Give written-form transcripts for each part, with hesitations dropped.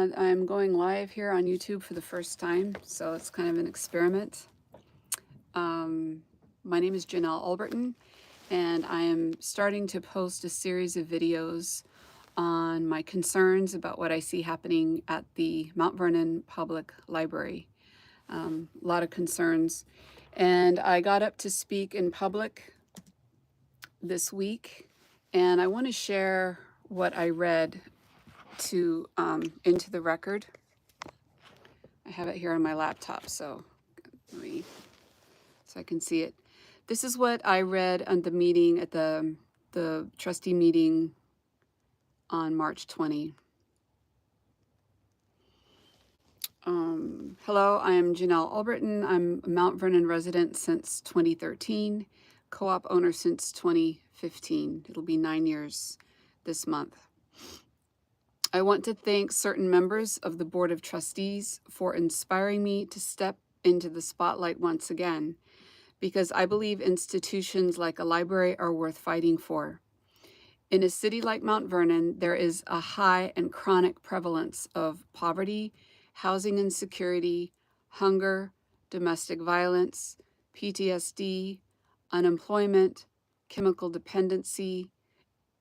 I'm going live here on YouTube for the first time, so it's kind of an experiment. My name is Janelle Alberton, and I am starting to post a series of videos on my concerns about what I see happening at the Mount Vernon Public Library. A lot of concerns. And I got up to speak in public this week, and I want to share what I read into the record. I have it here on my laptop, so I can see it. This is what I read on the meeting at the trustee meeting on March 20. Hello, I am Janelle Alberton. I'm a Mount Vernon resident since 2013, co-op owner since 2015. It'll be 9 years this month. I want to thank certain members of the Board of Trustees for inspiring me to step into the spotlight once again, because I believe institutions like a library are worth fighting for. In a city like Mount Vernon, there is a high and chronic prevalence of poverty, housing insecurity, hunger, domestic violence, PTSD, unemployment, chemical dependency,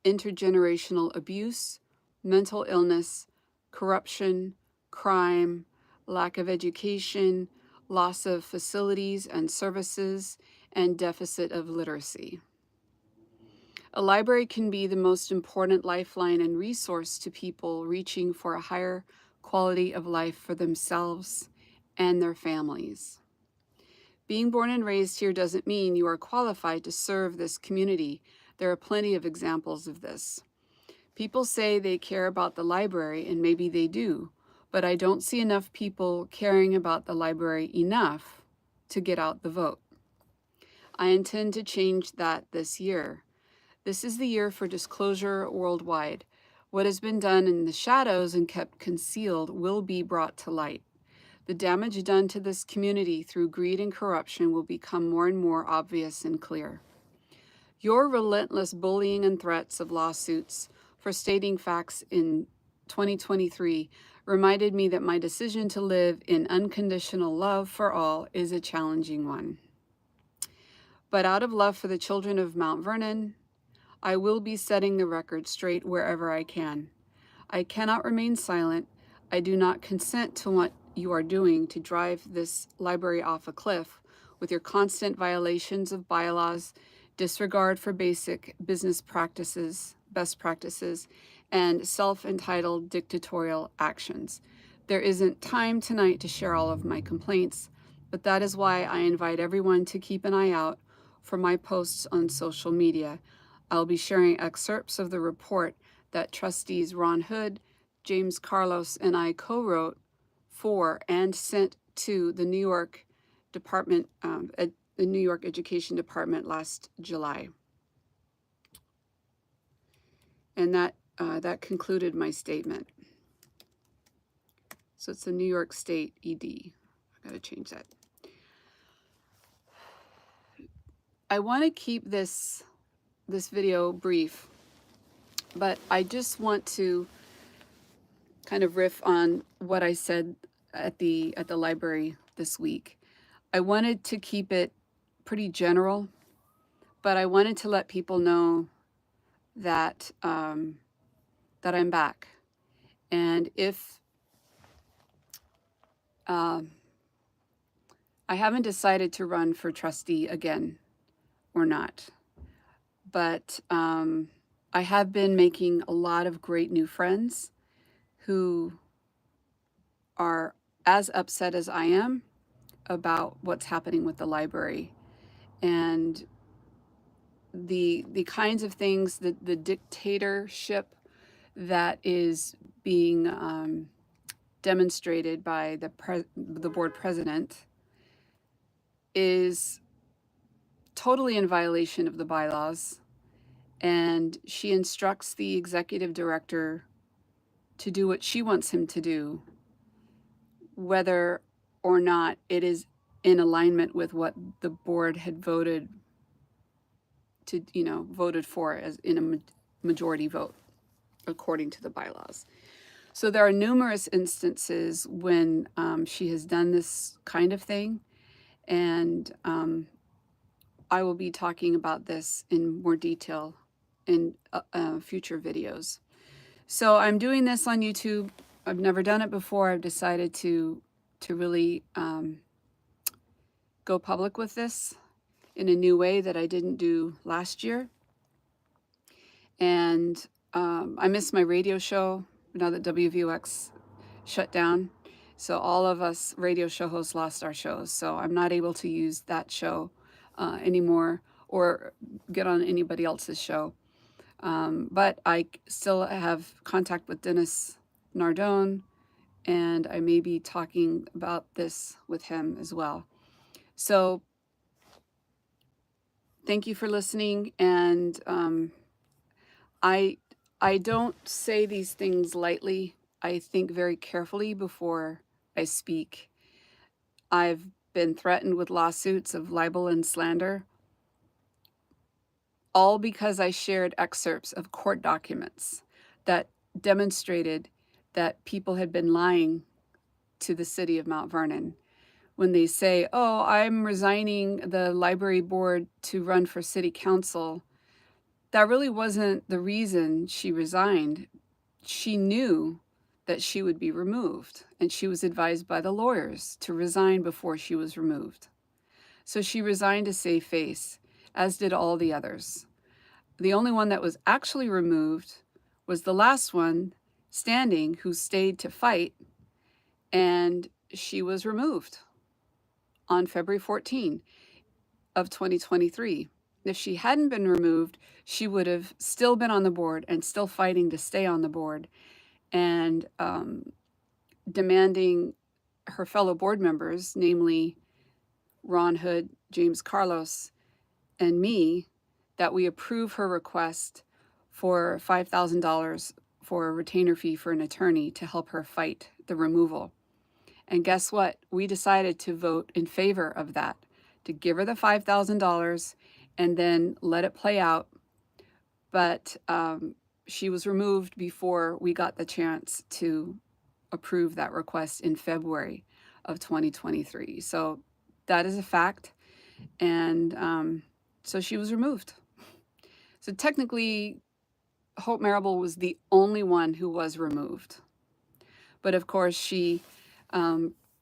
intergenerational abuse, mental illness, corruption, crime, lack of education, loss of facilities and services, and deficit of literacy. A library can be the most important lifeline and resource to people reaching for a higher quality of life for themselves and their families. Being born and raised here doesn't mean you are qualified to serve this community. There are plenty of examples of this. People say they care about the library, and maybe they do, but I don't see enough people caring about the library enough to get out the vote. I intend to change that this year. This is the year for disclosure worldwide. What has been done in the shadows and kept concealed will be brought to light. The damage done to this community through greed and corruption will become more and more obvious and clear. Your relentless bullying and threats of lawsuits for stating facts in 2023 reminded me that my decision to live in unconditional love for all is a challenging one. But out of love for the children of Mount Vernon, I will be setting the record straight wherever I can. I cannot remain silent. I do not consent to what you are doing to drive this library off a cliff with your constant violations of bylaws, disregard for basic business practices, best practices, and self-entitled dictatorial actions. There isn't time tonight to share all of my complaints, but that is why I invite everyone to keep an eye out for my posts on social media. I'll be sharing excerpts of the report that trustees Ron Hood, James Carlos, and I co-wrote for and sent to the New York Department, the New York Education Department last July. And that concluded my statement. So it's the New York State ED. I gotta change that. I want to keep this video brief, but I just want to kind of riff on what I said at the library this week. I wanted to keep it pretty general, but I wanted to let people know that that I'm back, and if I haven't decided to run for trustee again or not, but I have been making a lot of great new friends who are as upset as I am about what's happening with the library and the kinds of things that the dictatorship that is being demonstrated by the board president is totally in violation of the bylaws, and she instructs the executive director to do what she wants him to do, whether or not it is in alignment with what the board had voted for as in a majority vote according to the bylaws. So there are numerous instances when she has done this kind of thing, and I will be talking about this in more detail in future videos. So I'm doing this on YouTube. I've never done it before. I've decided to really go public with this in a new way that I didn't do last year. And I missed my radio show now that WVOX shut down. So all of us radio show hosts lost our shows. So I'm not able to use that show anymore or get on anybody else's show. But I still have contact with Dennis Nardone, and I may be talking about this with him as well. So thank you for listening, and I don't say these things lightly. I think very carefully before I speak. I've been threatened with lawsuits of libel and slander, all because I shared excerpts of court documents that demonstrated that people had been lying to the city of Mount Vernon when they say, oh, I'm resigning the library board to run for city council. That really wasn't the reason she resigned. She knew that she would be removed, and she was advised by the lawyers to resign before she was removed. So she resigned to save face, as did all the others. The only one that was actually removed was the last one standing, who stayed to fight, and she was removed on February 14 of 2023. If she hadn't been removed, she would have still been on the board and still fighting to stay on the board, and demanding her fellow board members, namely Ron Hood, James Carlos, and me, that we approve her request for $5,000 for a retainer fee for an attorney to help her fight the removal. And guess what? We decided to vote in favor of that, to give her the $5,000 and then let it play out. But she was removed before we got the chance to approve that request in February of 2023. So that is a fact. And so she was removed. So technically, Hope Marable was the only one who was removed. But of course, she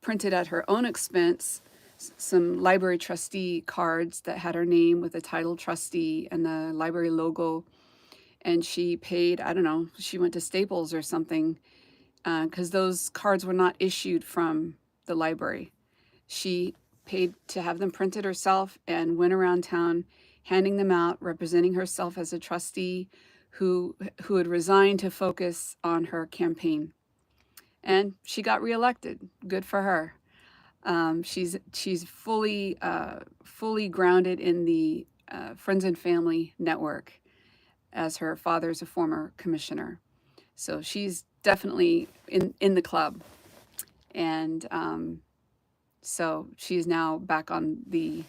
printed at her own expense some library trustee cards that had her name with the title trustee and the library logo. And she paid, I don't know, she went to Staples or something, because those cards were not issued from the library. She paid to have them printed herself and went around town handing them out, representing herself as a trustee who had resigned to focus on her campaign. And she got reelected. Good for her. She's fully grounded in the Friends and Family Network, as her father's a former commissioner. So she's definitely in the club. And so she's now back on the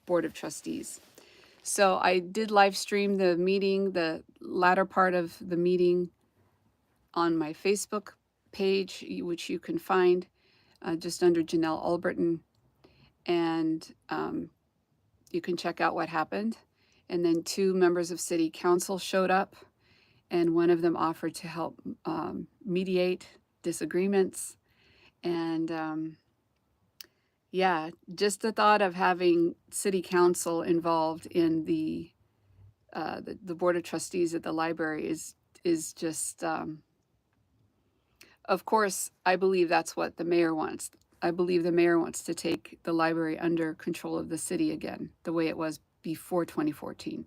Board of Trustees. So I did live stream the meeting, the latter part of the meeting, on my Facebook page, which you can find just under Janelle Alberton. And you can check out what happened. And then 2 members of City Council showed up, and one of them offered to help mediate disagreements. And yeah, just the thought of having City Council involved in the Board of Trustees at the library is just, of course, I believe that's what the mayor wants. I believe the mayor wants to take the library under control of the city again, the way it was before 2014.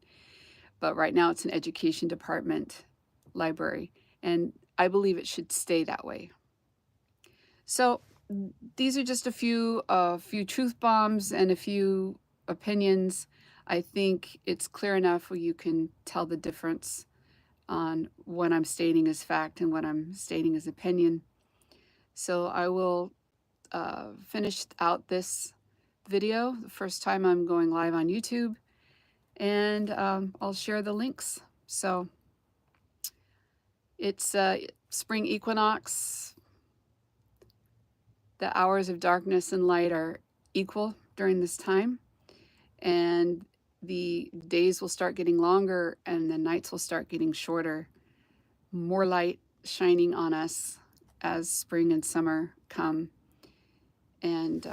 But right now it's an education department library, and I believe it should stay that way. So these are just a few truth bombs and a few opinions. I think it's clear enough where you can tell the difference on what I'm stating as fact and what I'm stating as opinion. So I will finish out this video, the first time I'm going live on YouTube, and I'll share the links. So It's spring equinox. The hours of darkness and light are equal during this time, and the days will start getting longer and the nights will start getting shorter. More light shining on us as spring and summer come, and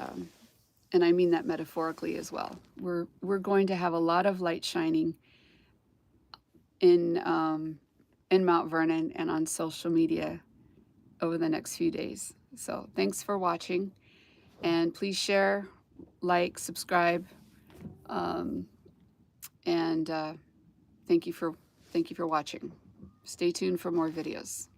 I mean that metaphorically as well. We're going to have a lot of light shining in Mount Vernon and on social media over the next few days. So thanks for watching, and please share, like, subscribe, and thank you for watching. Stay tuned for more videos.